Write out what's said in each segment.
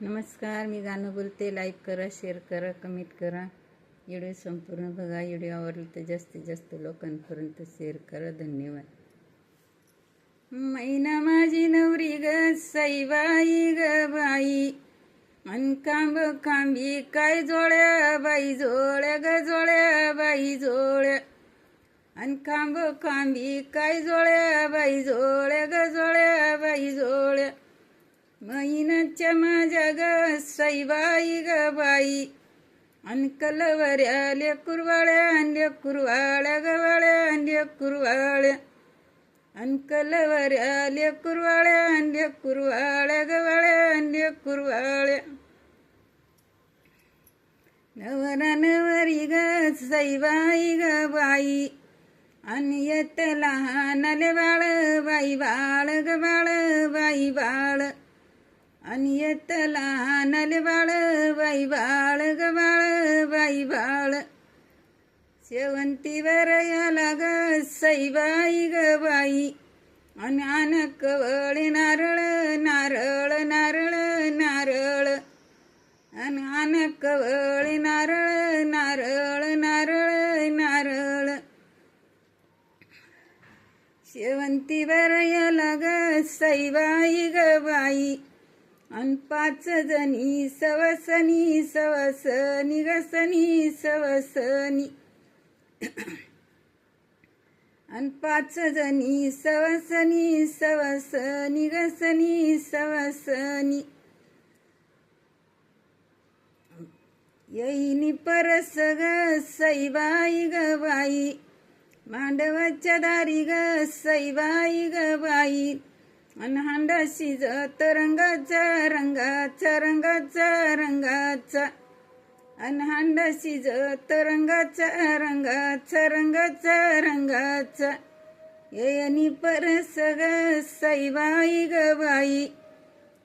नमस्कार, मी गाणं बोलते. लाईक करा, शेअर करा, कमेंट करा. व्हिडिओ संपूर्ण बघा. व्हिडिओ आवडला तर जास्तीत जास्त लोकांपर्यंत शेअर करा. धन्यवाद. मैना माझी नवरी ग सईबाई ग बाई, अनकांब खांबी काय जोड्या बाई जोड्या ग जोड्या बाई जोड्या, अनकांब खांबी काय जोड्या बाई जोड्या ग जोड्या बाई जोड्या. मैनाच्या माझ्या ग सईबाई ग बाई, अनकलवऱ्या लेकुरवाळ्या लेकुरवाळ्या गवाळ्या लेकुरवाळ्या, अनकलवऱ्या लेकुरवाळ्या लेकुरवाळ्या गवाळ्या लेकुरवाळ्या. नवरा नवरी ग सईबाई ग बाई, आणि येत लहानले बाळ बाई बाळ ग बाळ बाई बाळ, आणि येत लहानले बाळ बाई बाळ ग बाळ बाई बाळ. शेवंतीवर याला ग सईबाई ग बाई, आणि आन कवळे नारळ नारळ नारळ नारळ, आणि आन कवळे नारळ नारळ नारळ नारळ. शेवंतीवर याला ग सईबाई ग बाई, अन 5 जणी सवसनी सवसनी गसनी सवसनी, अन 5 जणी सवसनी सवसनी गसनी सवसनी. येईनी परस ग सईबाई ग बाई, मांडवाच्या दारी ग सईबाई ग बाई, अन हांडा शिजत रंगाचा रंगाचा रंगाचा रंगाचा, अन हांडा शिजत रंगाचा रंगाचा रंगाचा रंगाचा. येयनी परस ग सईबाई ग बाई,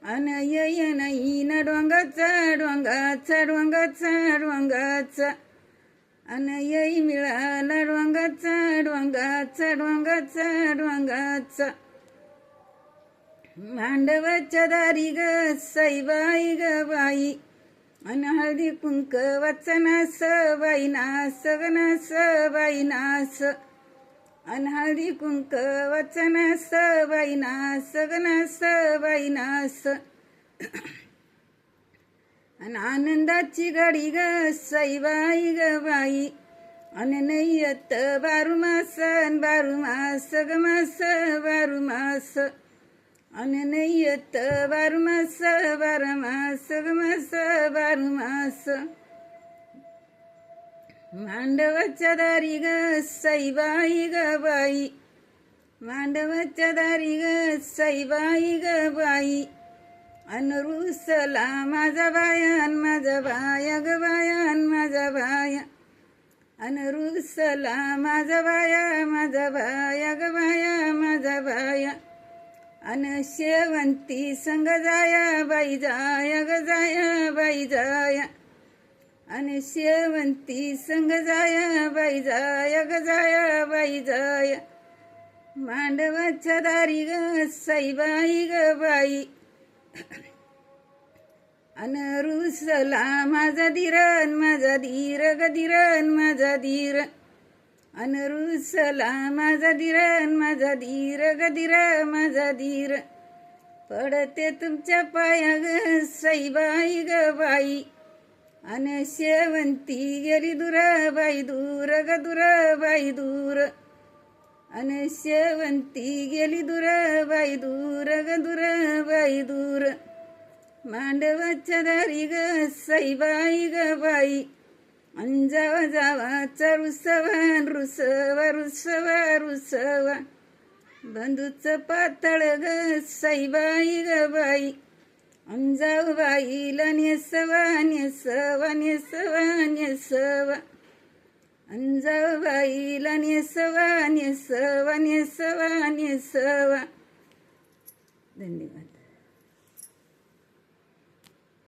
अन येयन ईन डोंगाचा डोंगाचा डोंगाचा डोंगाचा, अन येई मिळाला डोंगाचा डोंगाचा डोंगाचा डोंगाचा. मांडवाच्या दारी ग सईबाई ग बाई, अन हळदी कुंक वाचनास बाई नास ग नास बाई नास, अन हळदी कुंक वाचनास बाई नास ग नास बाई नास. अन आनंदाची गाडी ग सईबाई ग बाई, अन नय्यत बारुमास बारुमास ग मास बारुमास, अन नय्यत बारुमास बारमास ग मास बारुमास. मांडवाच्या दारी ग सईबाई ग बाई, मांडवाच्या दारी ग सईबाई ग बाई, अन रुसला माझा बाया माझा बाया ग बाया माझा बाया, अन रुसला माझा बाया माझा बाया ग बाया माझा बाया. अन शेवंती संग जाया बाई जाया ग जाया बाई जाया, अन शेवंती संग जाया बाई जाया ग जाया बाई जाया. मांडवाच्या दारी ग सईबाई ग बाई, अन रुसला माझा धीरन माझा धीर ग धीरन माझा धीर, अन रुसला माझा धीरन माझा धीर ग धीर माझा धीर. पडते तुमच्या पाया ग सईबाई ग बाई, अन शेवंती गेली दूर बाई दूर ग दूर बाई दूर, अन शेवंती गेली दूर बाई दूर ग दूर बाई दूर. मांडवाच्या दारी ग सईबाई ग बाई, अन जावा जावाचा रुसवा रुसवा रुसवा रुसवा. बंधूच पातळ ग सईबाई ग बाई, अन जाऊ बाईला नेसवा नेसवा नेसवा नेसवा, अन जाऊ बाईला नेसवा नेसवा नेसवा नेसवा. धन्यवाद.